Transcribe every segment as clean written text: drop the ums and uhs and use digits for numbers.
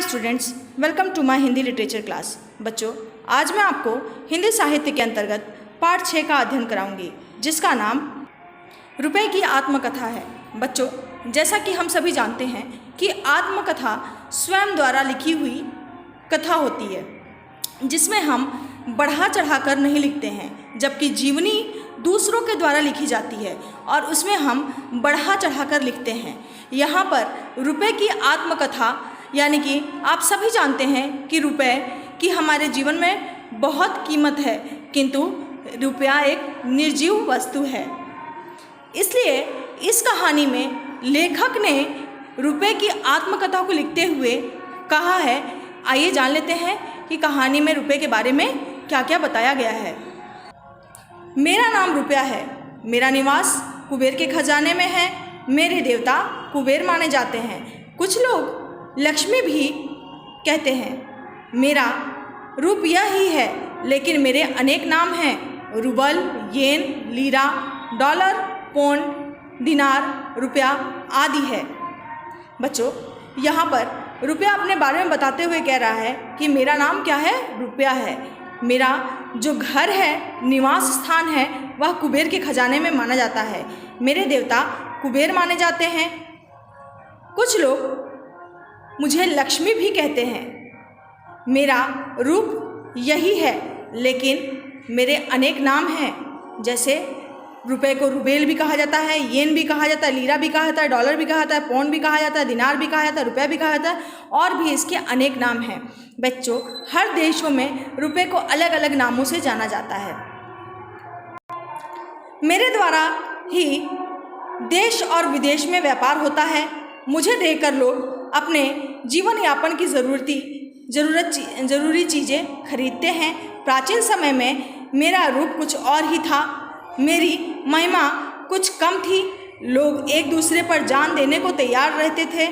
Students, welcome to my Hindi literature class. बच्चों, आज मैं आपको हिंदी साहित्य के अंतर्गत पाठ 6 का अध्ययन कराऊंगी, जिसका नाम रुपए की आत्मकथा है। बच्चों, जैसा कि हम सभी जानते हैं कि आत्मकथा स्वयं द्वारा लिखी हुई कथा होती है, जिसमें हम बढ़ा चढ़ा कर नहीं लिखते हैं, जबकि जीवनी दूसरों के द्वारा लिखी जाती है और उसमें हम बढ़ा चढ़ा कर लिखते हैं। यहाँ पर रुपए की आत्मकथा यानी कि आप सभी जानते हैं कि रुपए की हमारे जीवन में बहुत कीमत है, किंतु रुपया एक निर्जीव वस्तु है। इसलिए इस कहानी में लेखक ने रुपए की आत्मकथा को लिखते हुए कहा है। आइए जान लेते हैं कि कहानी में रुपए के बारे में क्या क्या बताया गया है। मेरा नाम रुपया है, मेरा निवास कुबेर के खजाने में है, मेरे देवता कुबेर माने जाते हैं। कुछ लोग लक्ष्मी भी कहते हैं। मेरा रूप यह ही है, लेकिन मेरे अनेक नाम हैं। रूबल, येन, लीरा, डॉलर, पौंड, दिनार, रुपया आदि है। बच्चों, यहाँ पर रुपया अपने बारे में बताते हुए कह रहा है कि मेरा नाम क्या है, रुपया है। मेरा जो घर है, निवास स्थान है, वह कुबेर के खजाने में माना जाता है। मेरे देवता कुबेर माने जाते हैं। कुछ लोग मुझे लक्ष्मी भी कहते हैं। मेरा रूप यही है, लेकिन मेरे अनेक नाम हैं। जैसे रुपए को रुबेल भी कहा जाता है, येन भी कहा जाता है, लीरा भी कहा जाता है, डॉलर भी कहा जाता है, पौंड भी कहा जाता है, दिनार भी कहा जाता है, रुपया भी कहा जाता है, और भी इसके अनेक नाम हैं। बच्चों, हर देशों में रुपए को अलग अलग नामों से जाना जाता है। मेरे द्वारा ही देश और विदेश में व्यापार होता है। मुझे देखकर लोग अपने जीवन यापन की ज़रूरी चीज़ें खरीदते हैं। प्राचीन समय में मेरा रूप कुछ और ही था, मेरी महिमा कुछ कम थी। लोग एक दूसरे पर जान देने को तैयार रहते थे।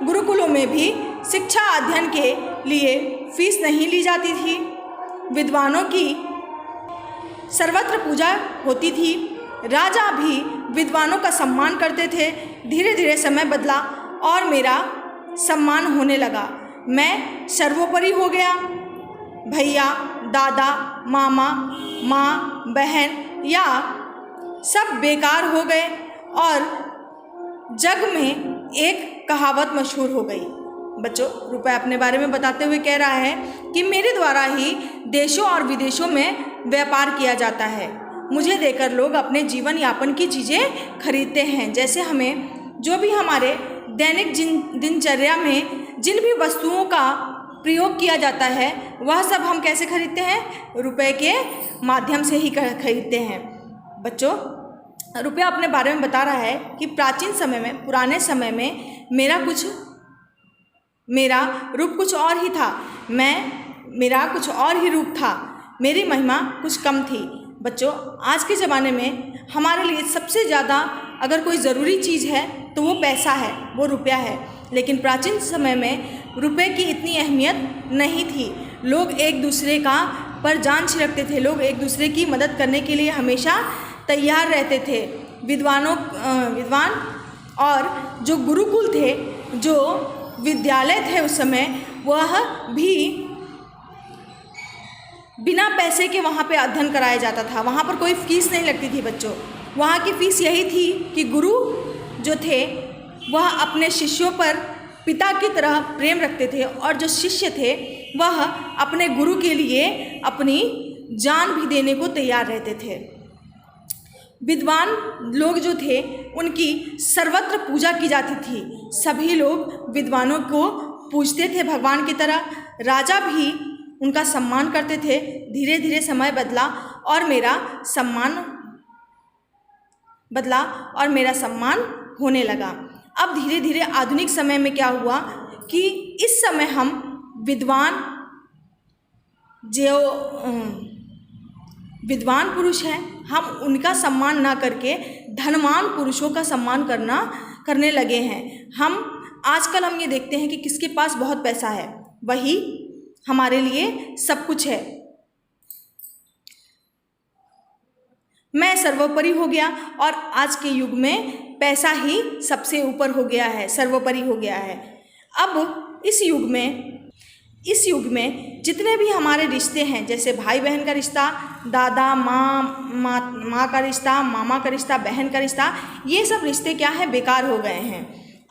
गुरुकुलों में भी शिक्षा अध्ययन के लिए फीस नहीं ली जाती थी। विद्वानों की सर्वत्र पूजा होती थी। राजा भी विद्वानों का सम्मान करते थे। धीरे धीरे समय बदला और मेरा सम्मान होने लगा। मैं सर्वोपरि हो गया। भैया, दादा, मामा, माँ, बहन या सब बेकार हो गए और जग में एक कहावत मशहूर हो गई। बच्चों, रुपया अपने बारे में बताते हुए कह रहा है कि मेरे द्वारा ही देशों और विदेशों में व्यापार किया जाता है। मुझे देकर लोग अपने जीवन यापन की चीज़ें खरीदते हैं। जैसे हमें जो भी हमारे दैनिक दिनचर्या में जिन भी वस्तुओं का प्रयोग किया जाता है, वह सब हम कैसे खरीदते हैं? रुपए के माध्यम से ही खरीदते हैं। बच्चों, रुपया अपने बारे में बता रहा है कि प्राचीन समय में, पुराने समय में मेरा रूप कुछ और ही था। मेरा कुछ और ही रूप था। मेरी महिमा कुछ कम थी। बच्चों, आज के ज़माने में हमारे लिए सबसे ज़्यादा अगर कोई ज़रूरी चीज़ है तो वो पैसा है, वो रुपया है। लेकिन प्राचीन समय में रुपए की इतनी अहमियत नहीं थी। लोग एक दूसरे पर जान छिड़कते थे। लोग एक दूसरे की मदद करने के लिए हमेशा तैयार रहते थे। विद्वान और जो गुरुकुल थे, जो विद्यालय थे उस समय, वह भी बिना पैसे के वहाँ पे अध्ययन कराया जाता था। वहाँ पर कोई फीस नहीं लगती थी। बच्चों, वहाँ की फीस यही थी कि गुरु जो थे वह अपने शिष्यों पर पिता की तरह प्रेम रखते थे, और जो शिष्य थे वह अपने गुरु के लिए अपनी जान भी देने को तैयार रहते थे। विद्वान लोग जो थे उनकी सर्वत्र पूजा की जाती थी। सभी लोग विद्वानों को पूजते थे भगवान की तरह। राजा भी उनका सम्मान करते थे। धीरे धीरे समय बदला और मेरा सम्मान होने लगा। अब धीरे धीरे आधुनिक समय में क्या हुआ कि इस समय हम विद्वान पुरुष हैं, हम उनका सम्मान ना करके धनवान पुरुषों का सम्मान करने लगे हैं। आजकल हम ये देखते हैं कि किसके पास बहुत पैसा है, वही हमारे लिए सब कुछ है। मैं सर्वोपरि हो गया और आज के युग में पैसा ही सबसे ऊपर हो गया है, सर्वोपरि हो गया है। अब इस युग में इस युग में जितने भी हमारे रिश्ते हैं, जैसे भाई बहन का रिश्ता, दादा माँ का रिश्ता, मामा का रिश्ता, बहन का रिश्ता, ये सब रिश्ते क्या है, बेकार हो गए हैं।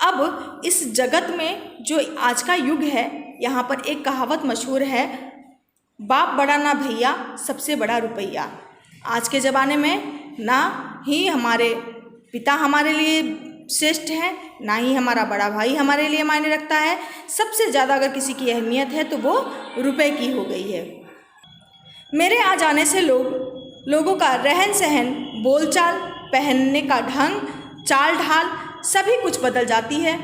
अब इस जगत में जो आज का युग है, यहाँ पर एक कहावत मशहूर है, बाप बड़ा ना भैया, सबसे बड़ा रुपया। आज के ज़माने में ना ही हमारे पिता हमारे लिए श्रेष्ठ है, ना ही हमारा बड़ा भाई हमारे लिए मायने रखता है। सबसे ज़्यादा अगर किसी की अहमियत है तो वो रुपए की हो गई है। मेरे आ जाने से लोगों का रहन सहन, बोलचाल, पहनने का ढंग, चाल ढाल सभी कुछ बदल जाती है।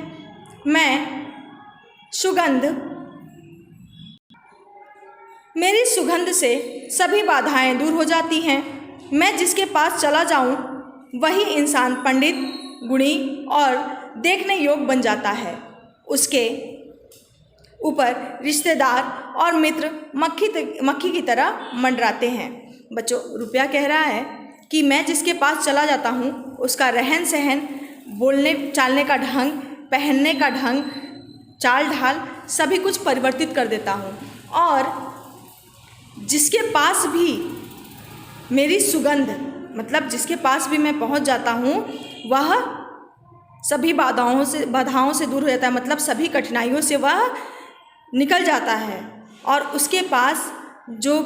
मेरी सुगंध से सभी बाधाएं दूर हो जाती हैं। मैं जिसके पास चला जाऊं वही इंसान पंडित, गुणी और देखने योग्य बन जाता है। उसके ऊपर रिश्तेदार और मित्र मक्खी की तरह मंडराते हैं। बच्चों, रुपया कह रहा है कि मैं जिसके पास चला जाता हूँ उसका रहन सहन, बोलने चालने का ढंग, पहनने का ढंग, चाल ढाल सभी कुछ परिवर्तित कर देता हूँ। और जिसके पास भी मेरी सुगंध, मतलब जिसके पास भी मैं पहुँच जाता हूँ वह सभी बाधाओं से दूर हो जाता है, मतलब सभी कठिनाइयों से वह निकल जाता है। और उसके पास जो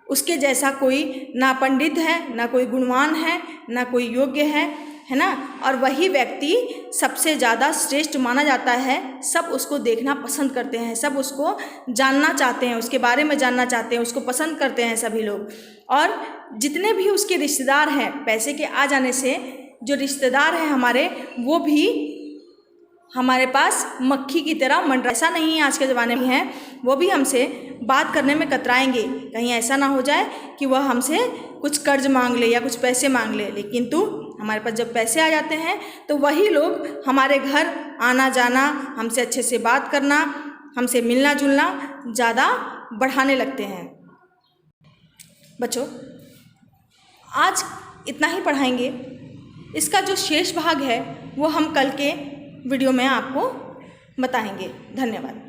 उसके जैसा कोई ना पंडित है, ना कोई गुणवान है, ना कोई योग्य है ना। और वही व्यक्ति सबसे ज़्यादा श्रेष्ठ माना जाता है। सब उसको देखना पसंद करते हैं, सब उसको जानना चाहते हैं, उसके बारे में जानना चाहते हैं, उसको पसंद करते हैं सभी लोग। और जितने भी उसके रिश्तेदार हैं, पैसे के आ जाने से जो रिश्तेदार हैं हमारे, वो भी हमारे पास मक्खी की तरह मंडरा। ऐसा नहीं है आज के ज़माने में है, वो भी हमसे बात करने में कतराएंगे। कहीं ऐसा ना हो जाए कि वह हमसे कुछ कर्ज मांग ले या कुछ पैसे मांग ले। लेकिन हमारे पास जब पैसे आ जाते हैं तो वही लोग हमारे घर आना जाना, हमसे अच्छे से बात करना, हमसे मिलना जुलना ज़्यादा बढ़ाने लगते हैं। बच्चों, आज इतना ही पढ़ाएंगे। इसका जो शेष भाग है वो हम कल के वीडियो में आपको बताएंगे। धन्यवाद।